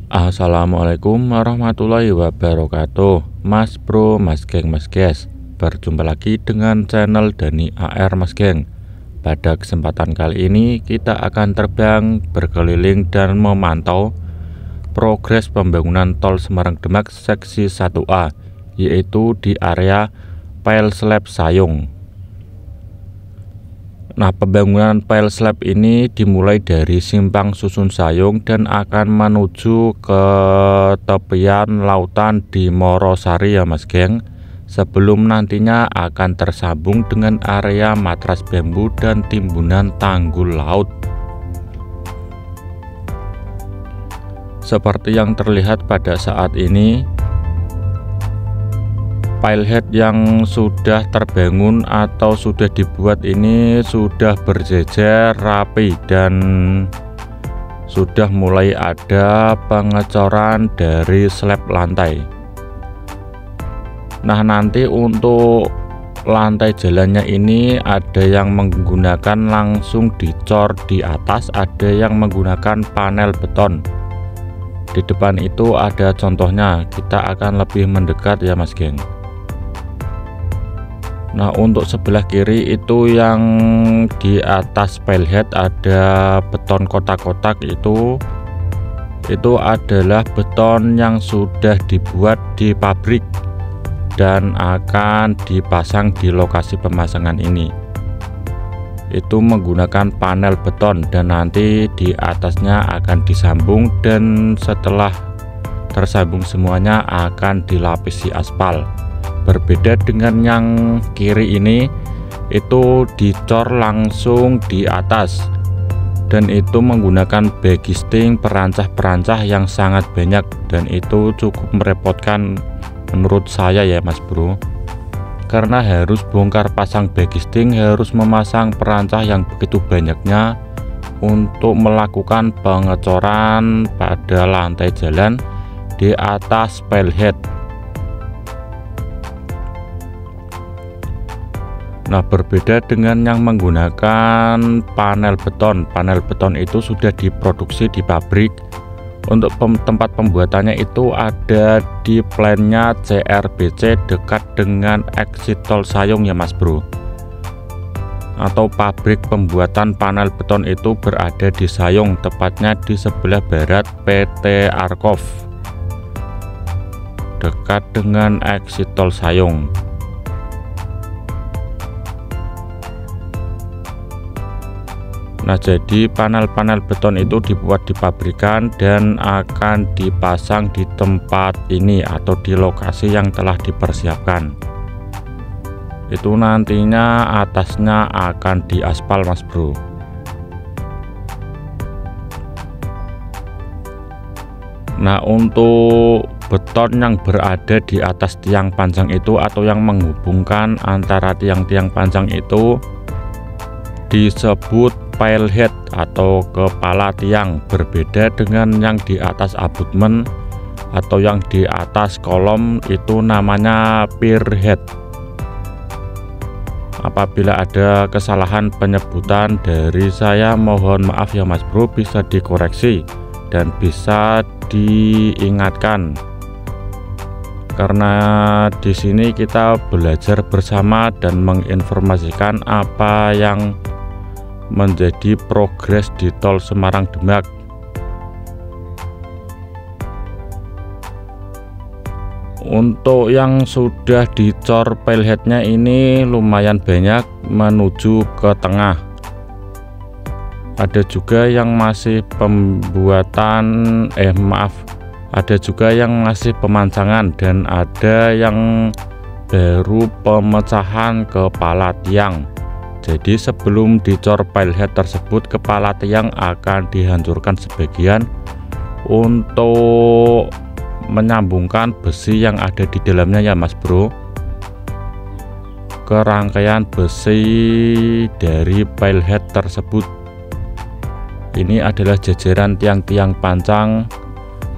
Assalamualaikum warahmatullahi wabarakatuh, Mas Bro, Mas Geng, Mas Guys. Berjumpa lagi dengan channel Dani AR Mas Geng. Pada kesempatan kali ini kita akan terbang berkeliling dan memantau progres pembangunan tol Semarang Demak seksi 1A, yaitu di area Pile Slab Sayung. Nah, pembangunan pile slab ini dimulai dari Simpang Susun Sayung dan akan menuju ke tepian lautan di Morosari ya Mas Geng, sebelum nantinya akan tersambung dengan area matras bambu dan timbunan tanggul laut. Seperti yang terlihat pada saat ini, pilehead yang sudah terbangun atau sudah dibuat ini sudah berjejer rapi dan sudah mulai ada pengecoran dari slab lantai. Nah, nanti untuk lantai jalannya ini ada yang menggunakan langsung dicor di atas, ada yang menggunakan panel beton. Di depan itu ada contohnya, kita akan lebih mendekat ya Mas Geng. Nah, untuk sebelah kiri itu yang di atas pilehead ada beton kotak-kotak, itu adalah beton yang sudah dibuat di pabrik dan akan dipasang di lokasi pemasangan ini. Itu menggunakan panel beton dan nanti di atasnya akan disambung, dan setelah tersambung semuanya akan dilapisi aspal. Berbeda dengan yang kiri ini, itu dicor langsung di atas dan itu menggunakan bagisting perancah-perancah yang sangat banyak, dan itu cukup merepotkan menurut saya ya Mas Bro, karena harus bongkar pasang bagisting, harus memasang perancah yang begitu banyaknya untuk melakukan pengecoran pada lantai jalan di atas pilehead. Nah, berbeda dengan yang menggunakan panel beton. Panel beton itu sudah diproduksi di pabrik. Untuk tempat pembuatannya itu ada di plannya CRBC dekat dengan exit tol Sayung ya Mas Bro. Atau pabrik pembuatan panel beton itu berada di Sayung, tepatnya di sebelah barat PT Arkov, dekat dengan exit tol Sayung. Nah, jadi panel-panel beton itu dibuat di pabrikan dan akan dipasang di tempat ini atau di lokasi yang telah dipersiapkan. Itu nantinya atasnya akan diaspal Mas Bro. Nah, untuk beton yang berada di atas tiang panjang itu atau yang menghubungkan antara tiang-tiang panjang itu disebut pilehead atau kepala tiang, berbeda dengan yang di atas abutmen atau yang di atas kolom, itu namanya pierhead. Apabila ada kesalahan penyebutan dari saya, mohon maaf ya Mas Bro, bisa dikoreksi dan bisa diingatkan, karena di sini kita belajar bersama dan menginformasikan apa yang menjadi progres di tol Semarang Demak. Untuk yang sudah dicor pileheadnya ini lumayan banyak menuju ke tengah. Ada juga yang masih ada juga yang masih pemancangan, dan ada yang baru pemecahan kepala tiang. Jadi sebelum dicor pilehead tersebut, kepala tiang akan dihancurkan sebagian untuk menyambungkan besi yang ada di dalamnya ya Mas Bro, ke rangkaian besi dari pilehead tersebut. Ini adalah jajaran tiang-tiang pancang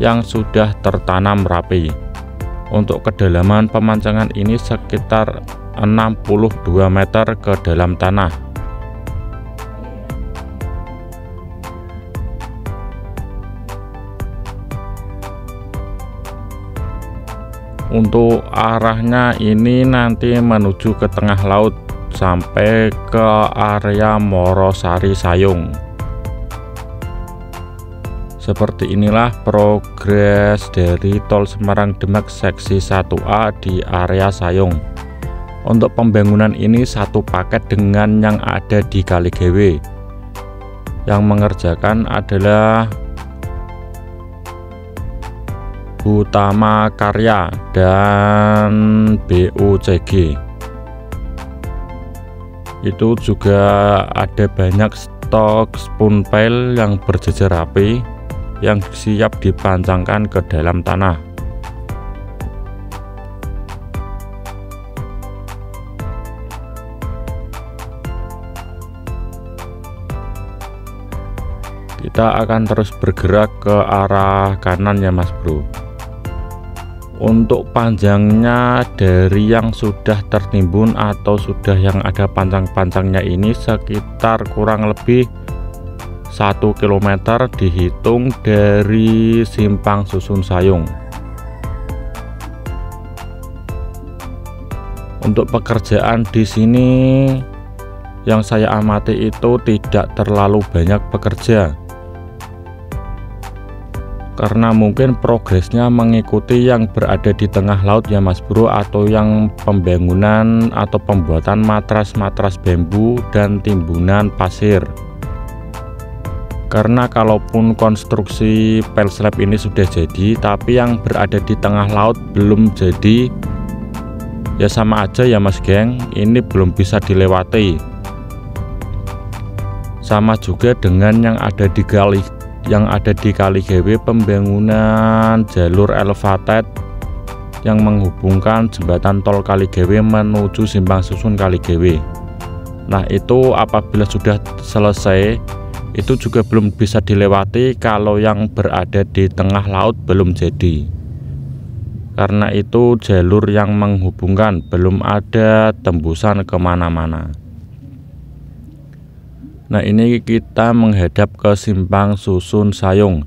yang sudah tertanam rapi. Untuk kedalaman pemancangan ini sekitar 62 meter ke dalam tanah. Untuk arahnya ini nanti menuju ke tengah laut sampai ke area Morosari Sayung. Seperti inilah progres dari Tol Semarang Demak seksi 1A di area Sayung. Untuk pembangunan ini satu paket dengan yang ada di Kaligawe. Yang mengerjakan adalah Utama Karya dan BUCG. Itu juga ada banyak stok spun pile yang berjejer rapi yang siap dipancangkan ke dalam tanah. Kita akan terus bergerak ke arah kanan ya Mas Bro. Untuk panjangnya dari yang sudah tertimbun atau sudah yang ada pancang-pancangnya ini sekitar kurang lebih 1 km dihitung dari Simpang Susun Sayung. Untuk pekerjaan di sini yang saya amati itu tidak terlalu banyak pekerja, karena mungkin progresnya mengikuti yang berada di tengah laut ya Mas Bro, atau yang pembangunan atau pembuatan matras-matras bambu dan timbunan pasir. Karena kalaupun konstruksi pel slab ini sudah jadi tapi yang berada di tengah laut belum jadi, ya sama aja ya Mas geng, ini belum bisa dilewati. Sama juga dengan yang ada di Kaligawe, pembangunan jalur elevated yang menghubungkan jembatan tol Kaligawe menuju Simpang Susun Kaligawe. Nah itu apabila sudah selesai itu juga belum bisa dilewati kalau yang berada di tengah laut belum jadi, karena itu jalur yang menghubungkan belum ada tembusan kemana-mana. Nah ini kita menghadap ke Simpang Susun Sayung.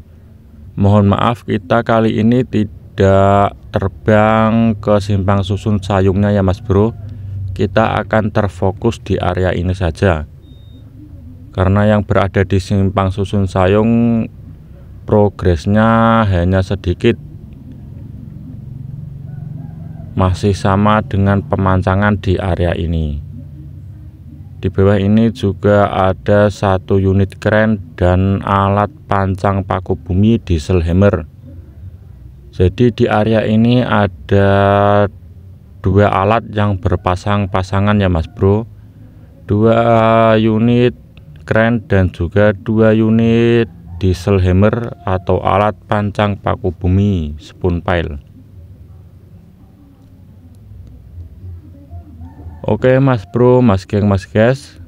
Mohon maaf kita kali ini tidak terbang ke Simpang Susun Sayungnya ya Mas Bro. Kita akan terfokus di area ini saja, karena yang berada di Simpang Susun Sayung progresnya hanya sedikit, masih sama dengan pemancangan di area ini. Di bawah ini juga ada 1 unit kren dan alat pancang paku bumi diesel hammer. Jadi di area ini ada 2 alat yang berpasang-pasangan ya Mas Bro, 2 unit kren dan juga 2 unit diesel hammer atau alat pancang paku bumi spun pile. Oke Mas Bro, Mas geng, Mas guys,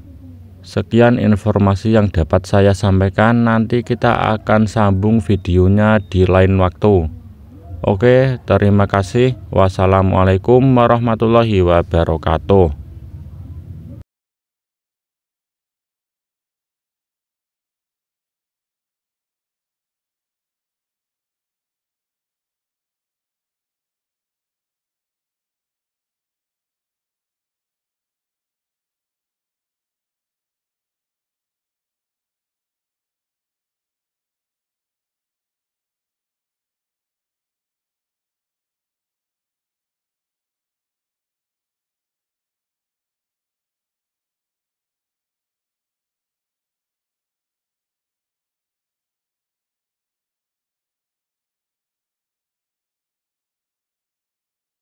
sekian informasi yang dapat saya sampaikan. Nanti kita akan sambung videonya di lain waktu. Oke, terima kasih. Wassalamualaikum warahmatullahi wabarakatuh.